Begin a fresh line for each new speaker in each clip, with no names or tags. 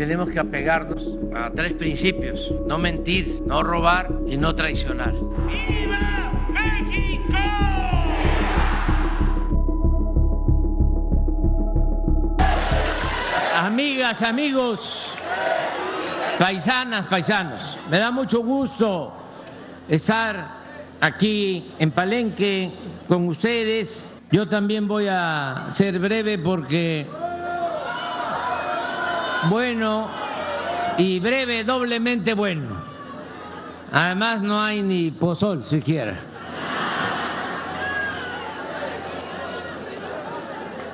tenemos que apegarnos a 3 principios: no mentir, no robar y no traicionar.
¡Viva México!
Amigas, amigos, paisanas, paisanos, me da mucho gusto estar aquí en Palenque con ustedes. Yo también voy a ser breve porque, bueno, y breve, doblemente bueno. Además no hay ni pozol siquiera.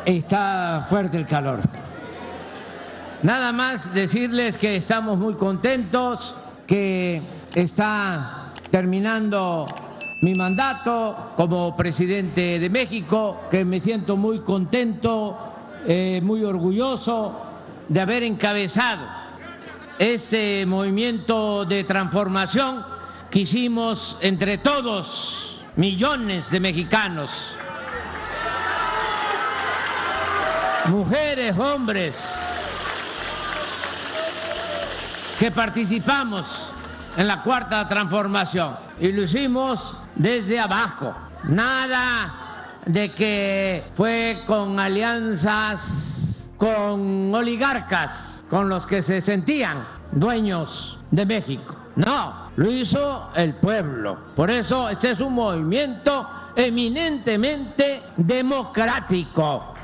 Está fuerte el calor. Nada más decirles que estamos muy contentos, que está terminando mi mandato como presidente de México, que me siento muy contento, muy orgulloso de haber encabezado este movimiento de transformación que hicimos entre todos, millones de mexicanos, mujeres, hombres, que participamos en la cuarta transformación, y lo hicimos desde abajo. Nada de que fue con alianzas con oligarcas, con los que se sentían dueños de México. No, lo hizo el pueblo. Por eso este es un movimiento eminentemente democrático.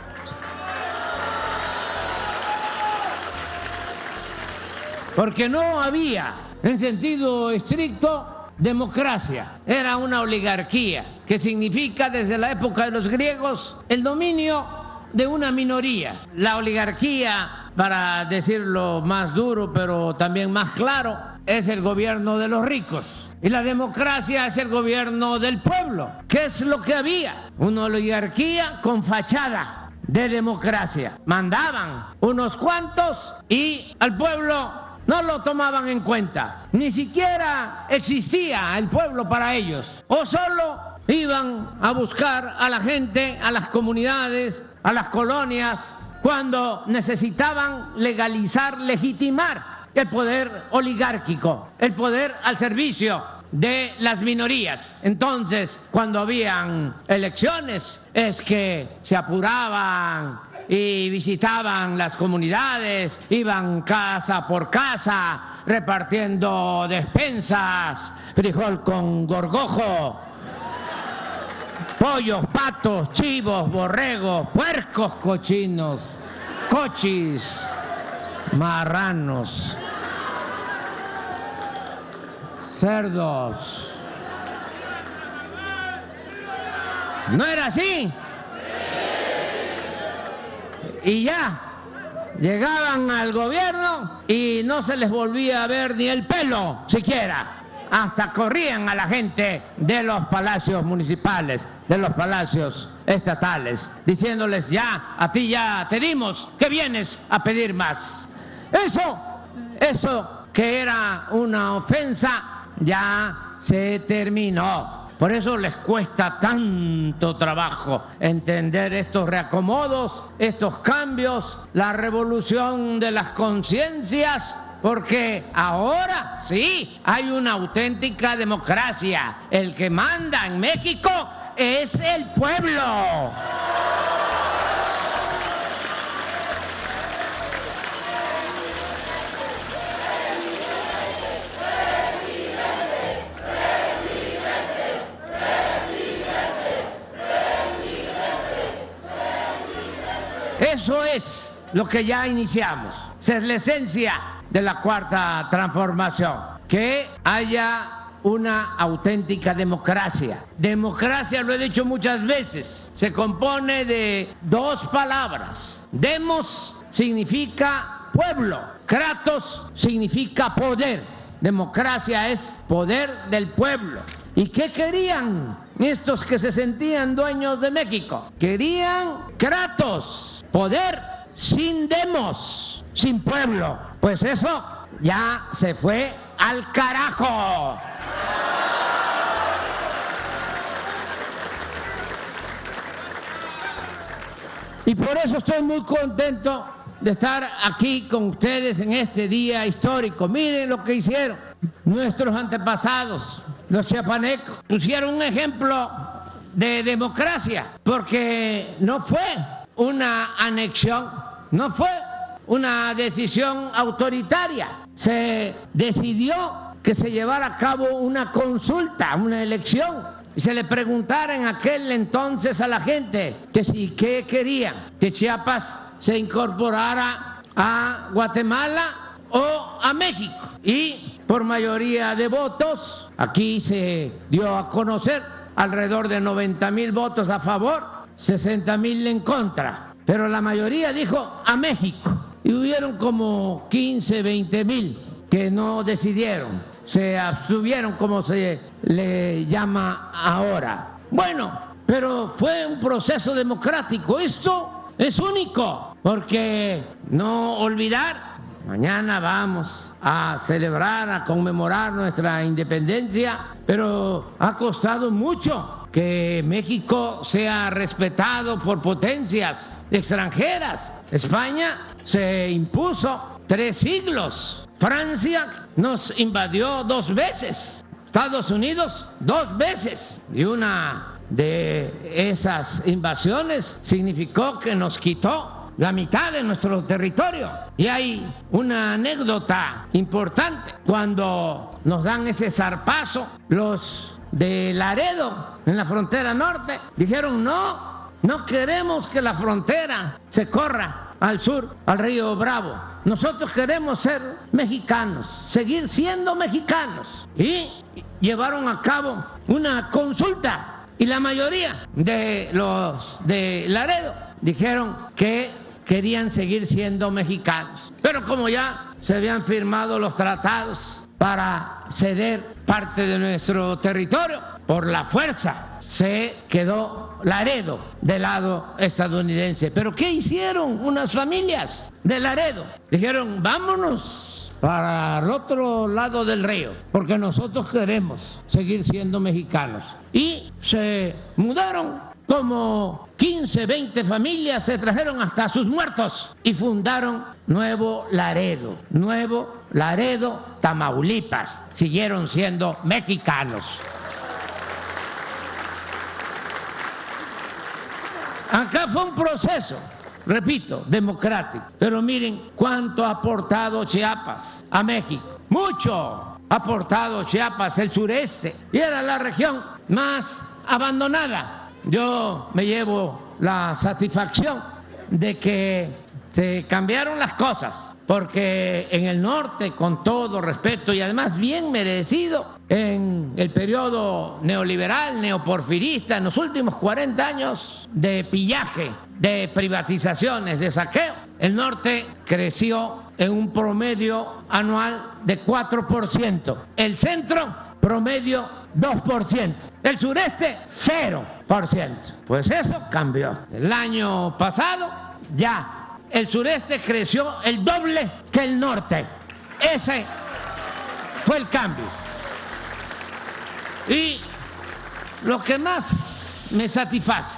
Porque no había, en sentido estricto, democracia. Era una oligarquía, que significa desde la época de los griegos el dominio de una minoría. La oligarquía, para decirlo más duro pero también más claro, es el gobierno de los ricos. Y la democracia es el gobierno del pueblo. ¿Qué es lo que había? Una oligarquía con fachada de democracia. Mandaban unos cuantos y al pueblo no lo tomaban en cuenta. Ni siquiera existía el pueblo para ellos. O solo iban a buscar a la gente, a las comunidades, a las colonias, cuando necesitaban legalizar, legitimar el poder oligárquico, el poder al servicio de las minorías. Entonces, cuando habían elecciones, es que se apuraban y visitaban las comunidades, iban casa por casa repartiendo despensas, frijol con gorgojo, pollos, patos, chivos, borregos, puercos cochinos, cochis, marranos, cerdos. ¿No era así? Y ya llegaban al gobierno y no se les volvía a ver ni el pelo siquiera. Hasta corrían a la gente de los palacios municipales, de los palacios estatales, diciéndoles: ya, a ti ya te dimos, ¿qué vienes a pedir más? Eso que era una ofensa ya se terminó. Por eso les cuesta tanto trabajo entender estos reacomodos, estos cambios, la revolución de las conciencias, porque ahora sí hay una auténtica democracia. El que manda en México es el pueblo. Eso es lo que ya iniciamos. Esa es la esencia de la cuarta transformación. Que haya una auténtica democracia. Democracia, lo he dicho muchas veces, se compone de 2 palabras. Demos significa pueblo. Kratos significa poder. Democracia es poder del pueblo. ¿Y qué querían estos que se sentían dueños de México? Querían Kratos, poder sin demos, sin pueblo. Pues eso ya se fue al carajo. Y por eso estoy muy contento de estar aquí con ustedes en este día histórico. Miren lo que hicieron nuestros antepasados, los chiapanecos. Pusieron un ejemplo de democracia, porque no fue una anexión, no fue una decisión autoritaria. Se decidió que se llevara a cabo una consulta, una elección, y se le preguntara en aquel entonces a la gente que si qué querían, que Chiapas se incorporara a Guatemala o a México. Y por mayoría de votos, aquí se dio a conocer alrededor de 90,000 votos a favor, 60,000 en contra, pero la mayoría dijo a México. Y hubieron como 15, 20,000 que no decidieron, se abstuvieron, como se le llama ahora. Bueno, pero fue un proceso democrático. Esto es único, porque no olvidar, mañana vamos a celebrar, a conmemorar nuestra independencia, pero ha costado mucho que México sea respetado por potencias extranjeras. España se impuso 3 siglos. Francia nos invadió 2 veces. Estados Unidos 2 veces. Y una de esas invasiones significó que nos quitó la mitad de nuestro territorio. Y hay una anécdota importante. Cuando nos dan ese zarpazo, los de Laredo, en la frontera norte, dijeron no queremos que la frontera se corra al sur, al río Bravo. Nosotros queremos ser mexicanos, seguir siendo mexicanos. Y llevaron a cabo una consulta y la mayoría de los de Laredo dijeron que querían seguir siendo mexicanos. Pero como ya se habían firmado los tratados para ceder parte de nuestro territorio, por la fuerza se quedó Laredo del lado estadounidense. ¿Pero qué hicieron unas familias de Laredo? Dijeron, vámonos para el otro lado del río, porque nosotros queremos seguir siendo mexicanos. Y se mudaron como 15, 20 familias, se trajeron hasta sus muertos y fundaron Nuevo Laredo, Tamaulipas. Siguieron siendo mexicanos. Acá fue un proceso, repito, democrático. Pero miren cuánto ha aportado Chiapas a México. Mucho ha aportado Chiapas, el sureste. Y era la región más abandonada. Yo me llevo la satisfacción de que se cambiaron las cosas, porque en el norte, con todo respeto y además bien merecido, en el periodo neoliberal, neoporfirista, en los últimos 40 años de pillaje, de privatizaciones, de saqueo, el norte creció en un promedio anual de 4%, el centro promedio 2%, el sureste 0%. Pues eso cambió. El año pasado ya el sureste creció el doble que el norte. Ese fue el cambio. Y lo que más me satisface,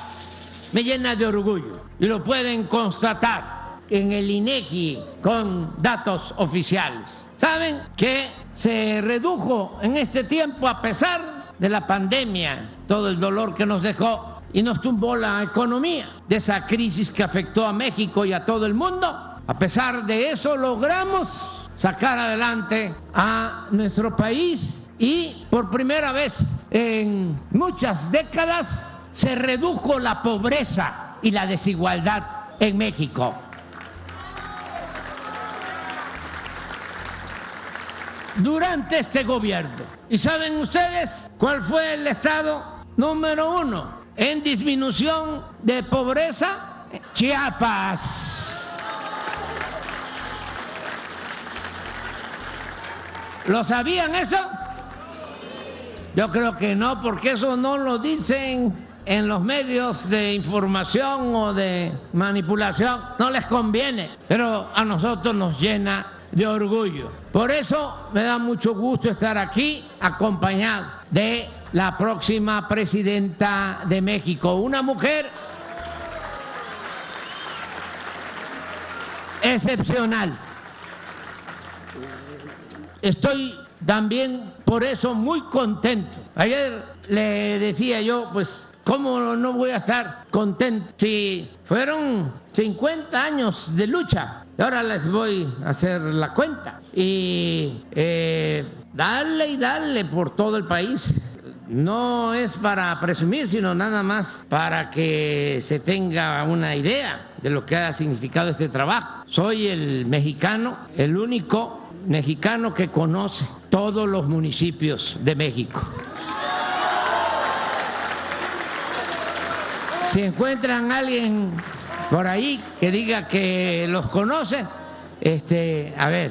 me llena de orgullo, y lo pueden constatar en el INEGI con datos oficiales. Saben que se redujo en este tiempo, a pesar de la pandemia, todo el dolor que nos dejó y nos tumbó la economía, de esa crisis que afectó a México y a todo el mundo. A pesar de eso, logramos sacar adelante a nuestro país y por primera vez en muchas décadas se redujo la pobreza y la desigualdad en México. Durante este gobierno. ¿Y saben ustedes cuál fue el estado número 1 en disminución de pobreza? Chiapas. ¿Lo sabían eso? Yo creo que no, porque eso no lo dicen en los medios de información o de manipulación. No les conviene, pero a nosotros nos llena de orgullo. Por eso me da mucho gusto estar aquí acompañado de la próxima presidenta de México, una mujer excepcional. Estoy también por eso muy contento. Ayer le decía yo, pues, ¿cómo no voy a estar contento si fueron 50 años de lucha? Y ahora les voy a hacer la cuenta. Y darle y darle por todo el país. No es para presumir, sino nada más para que se tenga una idea de lo que ha significado este trabajo. Soy el mexicano, el único mexicano que conoce todos los municipios de México. Si encuentran a alguien por ahí que diga que los conoce, a ver,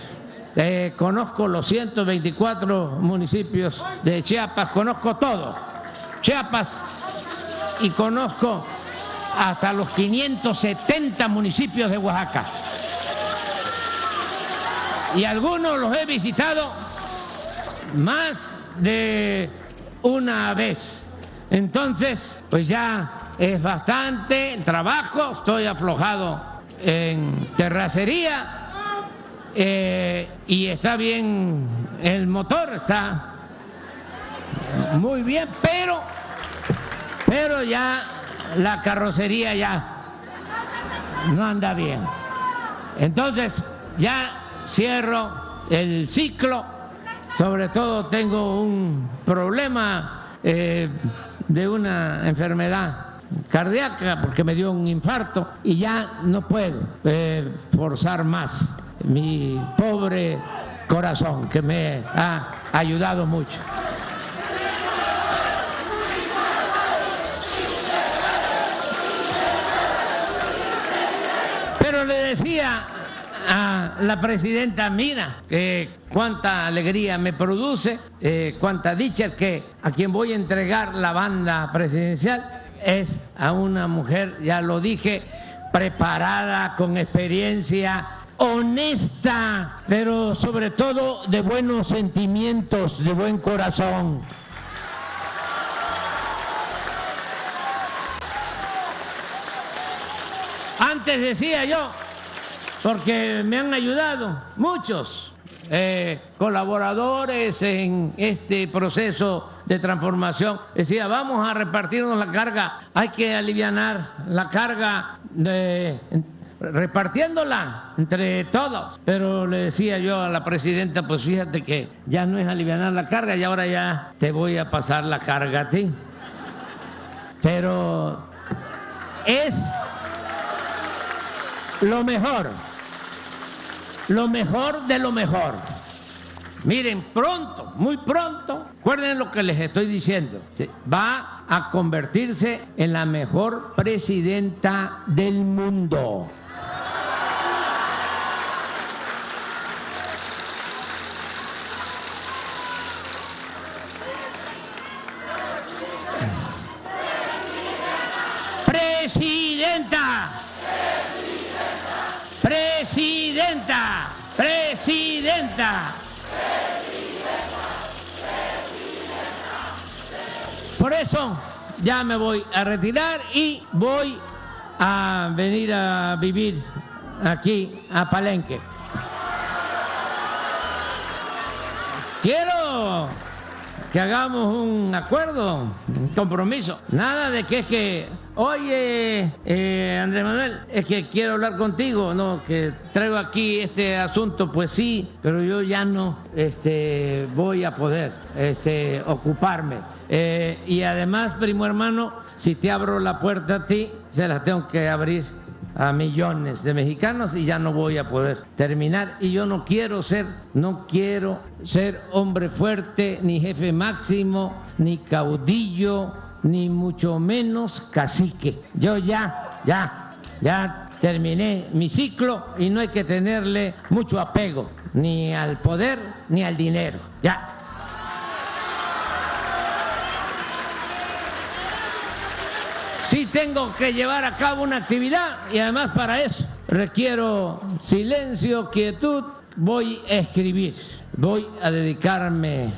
conozco los 124 municipios de Chiapas, conozco todo, Chiapas, y conozco hasta los 570 municipios de Oaxaca. Y algunos los he visitado más de una vez. Entonces, pues ya es bastante trabajo, estoy aflojado en terracería y está bien el motor, está muy bien, pero ya la carrocería ya no anda bien. Entonces ya cierro el ciclo, sobre todo tengo un problema de una enfermedad cardíaca porque me dio un infarto y ya no puedo forzar más mi pobre corazón que me ha ayudado mucho. Pero le decía a la presidenta Mina cuánta alegría me produce, cuánta dicha, que a quien voy a entregar la banda presidencial es a una mujer, ya lo dije, preparada, con experiencia, honesta, pero sobre todo de buenos sentimientos, de buen corazón. Antes decía yo, porque me han ayudado muchos colaboradores en este proceso de transformación. Decía, vamos a repartirnos la carga, hay que alivianar la carga repartiéndola entre todos. Pero le decía yo a la presidenta, pues fíjate que ya no es alivianar la carga y ahora ya te voy a pasar la carga a ti. Pero es lo mejor de lo mejor. Miren, pronto, muy pronto, recuerden lo que les estoy diciendo, va a convertirse en la mejor presidenta del mundo. Presidenta. Presidenta. Presidenta. Por eso ya me voy a retirar y voy a venir a vivir aquí a Palenque. Quiero que hagamos un acuerdo, un compromiso. Nada de que es que, oye, Andrés Manuel, es que quiero hablar contigo, no, que traigo aquí este asunto, pues sí, pero yo ya no voy a poder ocuparme. Y además, primo hermano, si te abro la puerta a ti, se la tengo que abrir a millones de mexicanos y ya no voy a poder terminar. Y yo no quiero ser hombre fuerte, ni jefe máximo, ni caudillo, ni mucho menos cacique. Yo ya terminé mi ciclo y no hay que tenerle mucho apego ni al poder ni al dinero. Ya. Sí tengo que llevar a cabo una actividad y además para eso requiero silencio, quietud. Voy a escribir, voy a dedicarme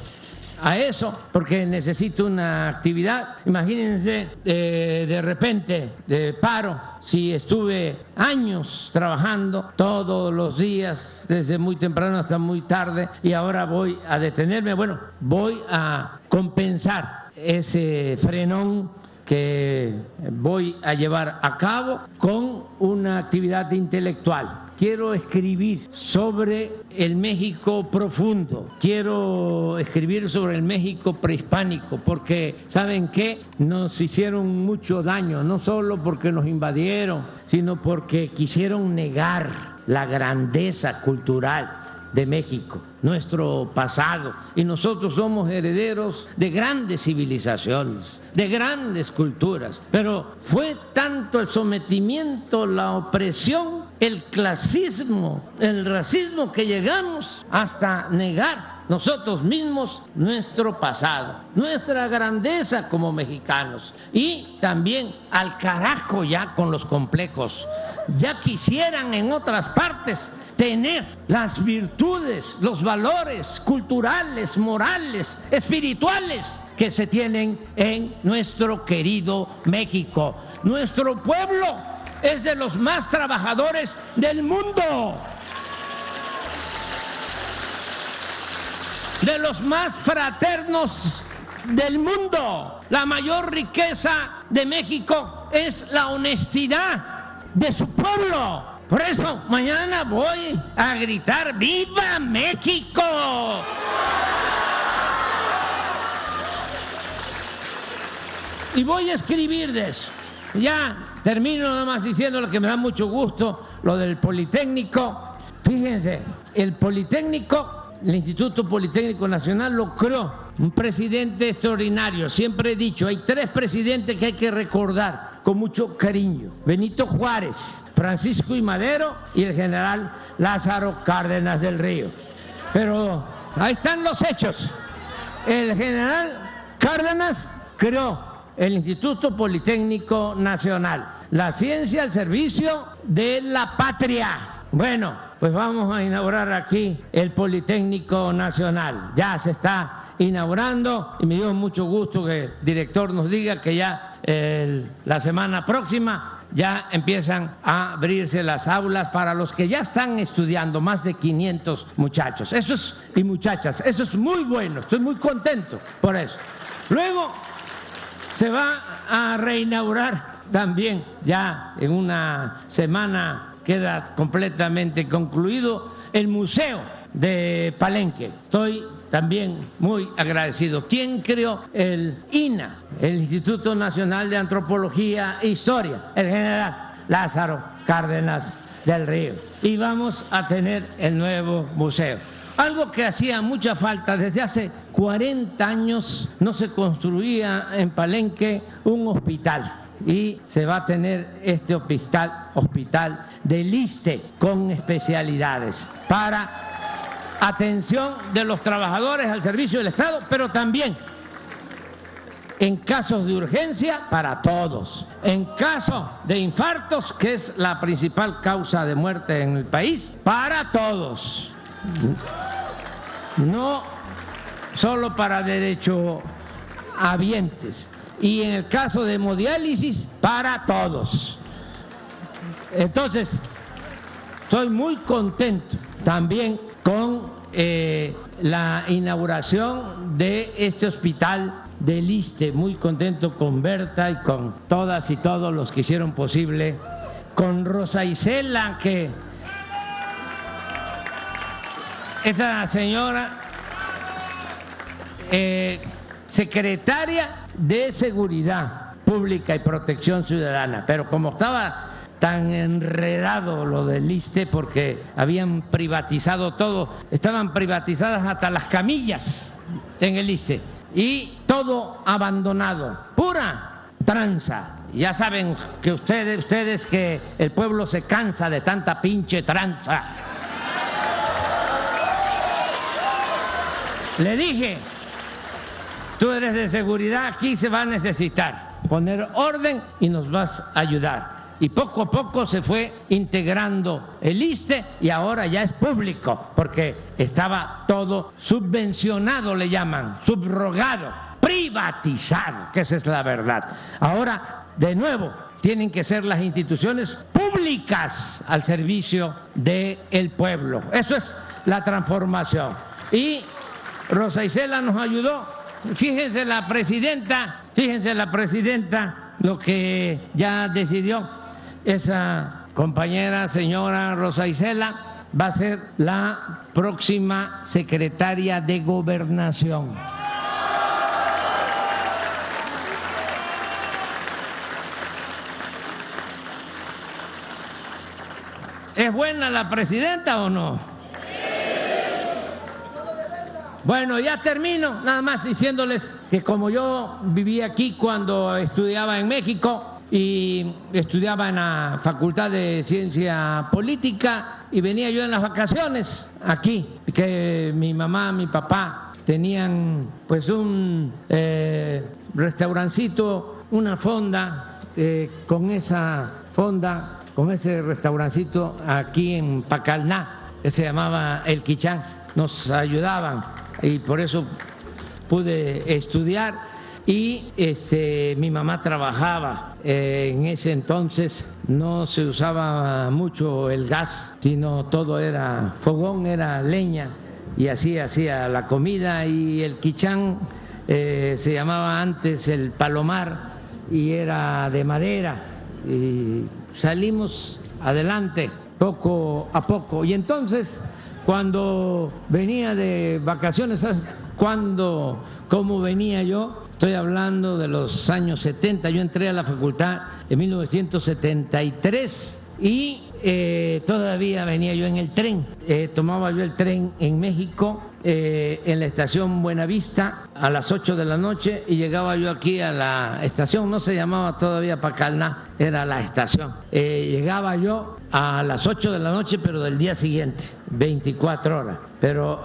a eso porque necesito una actividad. Imagínense, de repente, de paro, si estuve años trabajando todos los días, desde muy temprano hasta muy tarde, y ahora voy a detenerme. Bueno, voy a compensar ese frenón que voy a llevar a cabo con una actividad intelectual. Quiero escribir sobre el México profundo, quiero escribir sobre el México prehispánico, porque ¿saben qué? Nos hicieron mucho daño, no solo porque nos invadieron, sino porque quisieron negar la grandeza cultural de México, nuestro pasado, y nosotros somos herederos de grandes civilizaciones, de grandes culturas, pero fue tanto el sometimiento, la opresión, el clasismo, el racismo, que llegamos hasta negar nosotros mismos nuestro pasado, nuestra grandeza como mexicanos, y también al carajo ya con los complejos. Ya quisieran en otras partes tener las virtudes, los valores culturales, morales, espirituales que se tienen en nuestro querido México. Nuestro pueblo es de los más trabajadores del mundo, de los más fraternos del mundo. La mayor riqueza de México es la honestidad de su pueblo. Por eso mañana voy a gritar ¡Viva México! Y voy a escribir de eso. Ya termino nada más diciendo lo que me da mucho gusto, lo del Politécnico. Fíjense, el Politécnico, el Instituto Politécnico Nacional, lo creó un presidente extraordinario. Siempre he dicho, hay 3 presidentes que hay que recordar con mucho cariño: Benito Juárez, Francisco I. Madero y el general Lázaro Cárdenas del Río. Pero ahí están los hechos. El general Cárdenas creó el Instituto Politécnico Nacional, la ciencia al servicio de la patria. Bueno, pues vamos a inaugurar aquí el Politécnico Nacional. Ya se está inaugurando y me dio mucho gusto que el director nos diga que ya la semana próxima ya empiezan a abrirse las aulas para los que ya están estudiando, más de 500 muchachos y muchachas. Eso es muy bueno, estoy muy contento por eso. Luego se va a reinaugurar también, ya en una semana queda completamente concluido, el Museo de Palenque. Estoy también muy agradecido. ¿Quién creó el INA, el Instituto Nacional de Antropología e Historia? El general Lázaro Cárdenas del Río. Y vamos a tener el nuevo museo. Algo que hacía mucha falta: desde hace 40 años no se construía en Palenque un hospital, y se va a tener este hospital del ISSSTE con especialidades para atención de los trabajadores al servicio del Estado, pero también en casos de urgencia para todos, en caso de infartos, que es la principal causa de muerte en el país, para todos. No solo para derechohabientes, y en el caso de hemodiálisis, para todos. Entonces, estoy muy contento también con la inauguración de este hospital del ISSSTE, muy contento con Berta y con todas y todos los que hicieron posible, con Rosa Isela, que esa señora, secretaria de Seguridad Pública y Protección Ciudadana, pero como estaba tan enredado lo del ISSSTE porque habían privatizado todo, estaban privatizadas hasta las camillas en el ISSSTE y todo abandonado, pura tranza. Ya saben que ustedes que el pueblo se cansa de tanta pinche tranza. Le dije, tú eres de seguridad, aquí se va a necesitar poner orden y nos vas a ayudar. y poco a poco se fue integrando el ISSSTE y ahora ya es público porque estaba todo subvencionado, le llaman, subrogado, privatizado, que esa es la verdad. Ahora, de nuevo, tienen que ser las instituciones públicas al servicio del pueblo. Eso es la transformación. Y Rosa Isela nos ayudó. Fíjense la presidenta lo que ya decidió. Esa compañera, señora Rosa Isela, va a ser la próxima secretaria de Gobernación. ¿Es buena la presidenta o no? Bueno, ya termino, nada más diciéndoles que como yo viví aquí cuando estudiaba en México y estudiaba en la Facultad de Ciencia Política y venía yo en las vacaciones aquí, que mi mamá, mi papá tenían pues un restaurancito, una fonda, con esa fonda, con ese restaurancito aquí en Pacalná, que se llamaba El Quichán, nos ayudaban y por eso pude estudiar. Y mi mamá trabajaba, en ese entonces no se usaba mucho el gas, sino todo era fogón, era leña, y así hacía la comida. Y el Quichán se llamaba antes el Palomar y era de madera, y salimos adelante poco a poco. Y entonces, cuando venía de vacaciones, ¿sabes cómo venía yo? Estoy hablando de los años 70, yo entré a la facultad en 1973 y todavía venía yo en el tren, tomaba yo el tren en México, en la estación Buenavista a las 8 de la noche y llegaba yo aquí a la estación, no se llamaba todavía Pacalná, era la estación. Llegaba yo a las 8 de la noche, pero del día siguiente, 24 horas, pero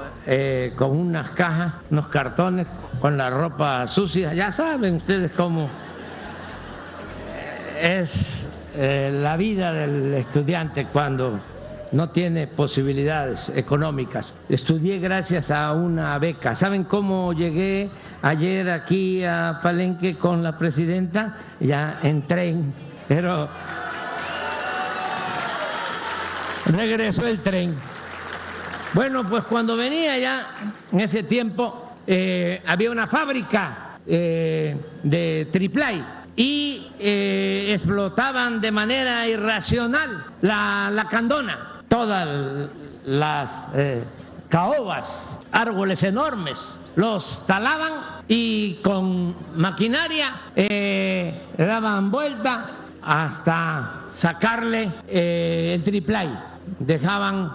con unas cajas, unos cartones, con la ropa sucia. Ya saben ustedes cómo es la vida del estudiante cuando no tiene posibilidades económicas. Estudié gracias a una beca. ¿Saben cómo llegué ayer aquí a Palenque con la presidenta? Ya en tren, pero regresó el tren. Bueno, pues cuando venía ya, en ese tiempo, había una fábrica de triplay y explotaban de manera irracional la candona. Todas las caobas, árboles enormes, los talaban y con maquinaria daban vuelta hasta sacarle el triplay. Dejaban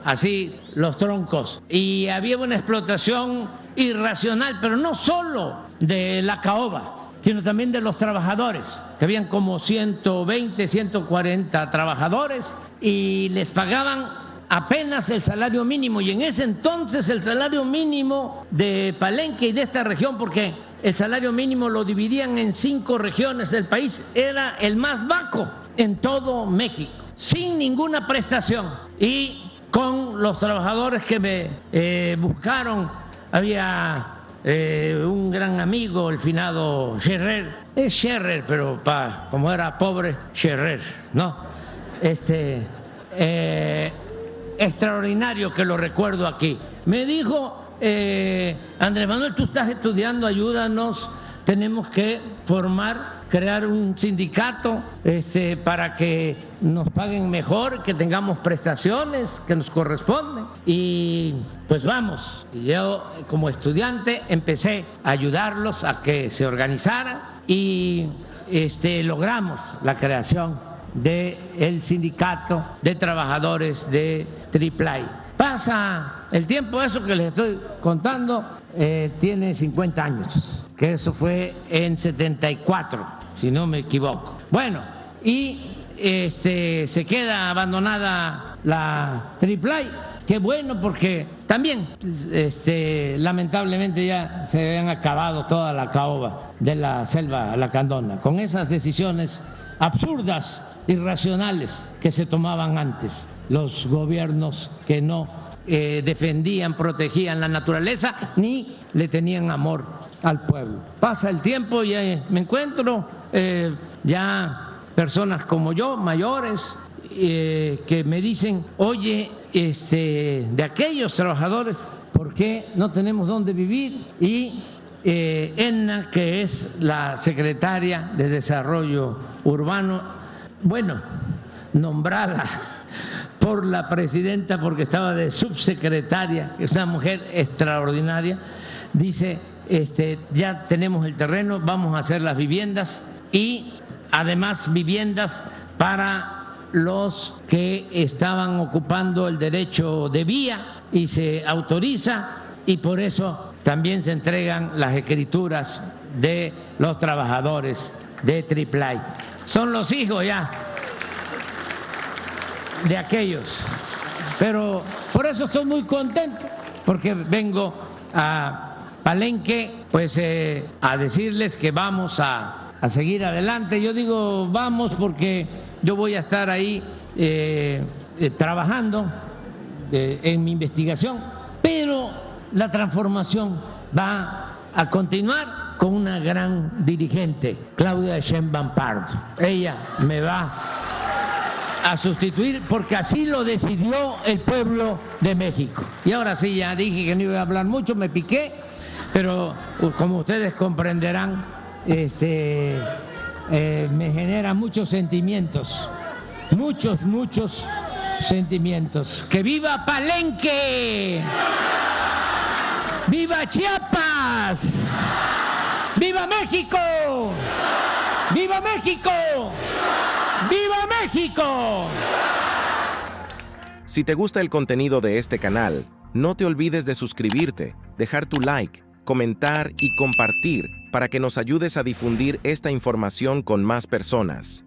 así los troncos y había una explotación irracional, pero no solo de la caoba, sino también de los trabajadores, que habían como 120, 140 trabajadores y les pagaban apenas el salario mínimo. Y en ese entonces el salario mínimo de Palenque y de esta región, porque el salario mínimo lo dividían en 5 regiones del país, era el más bajo en todo México, sin ninguna prestación. Y con los trabajadores que me buscaron, había un gran amigo, el finado Scherrer, es Scherrer, pero como era pobre, Scherrer, ¿no? Extraordinario, que lo recuerdo aquí. Me dijo, Andrés Manuel, tú estás estudiando, ayúdanos, tenemos que crear un sindicato para que nos paguen mejor, que tengamos prestaciones que nos corresponden. Y pues vamos, y yo como estudiante empecé a ayudarlos a que se organizaran y logramos la creación del sindicato de trabajadores de Triplay. Pasa el tiempo, eso que les estoy contando tiene 50 años, que eso fue en 74, si no me equivoco. Bueno, y se queda abandonada la Triplay. Qué bueno, porque también lamentablemente ya se habían acabado toda la caoba de la selva lacandona. Con esas decisiones absurdas, irracionales que se tomaban antes, los gobiernos que no defendían, protegían la naturaleza ni le tenían amor al pueblo. Pasa el tiempo y me encuentro ya personas como yo, mayores, que me dicen, oye, de aquellos trabajadores, ¿por qué no tenemos dónde vivir? Y Edna, que es la secretaria de Desarrollo Urbano, bueno, nombrada por la presidenta porque estaba de subsecretaria, que es una mujer extraordinaria, dice, ya tenemos el terreno, vamos a hacer las viviendas y además viviendas para los que estaban ocupando el derecho de vía y se autoriza y por eso también se entregan las escrituras de los trabajadores de Triplay. Son los hijos ya de aquellos. Pero por eso estoy muy contento, porque vengo a Palenque pues a decirles que vamos a seguir adelante. Yo digo vamos porque yo voy a estar ahí trabajando en mi investigación, pero la transformación va a continuar con una gran dirigente, Claudia Sheinbaum Pardo. Ella me va a sustituir porque así lo decidió el pueblo de México. Y ahora sí, ya dije que no iba a hablar mucho, me piqué, pero como ustedes comprenderán, me genera muchos sentimientos, muchos sentimientos. ¡Que viva Palenque! ¡Viva Chiapas! ¡Viva México! ¡Viva México! ¡Viva México!
Si te gusta el contenido de este canal, no te olvides de suscribirte, dejar tu like, comentar y compartir para que nos ayudes a difundir esta información con más personas.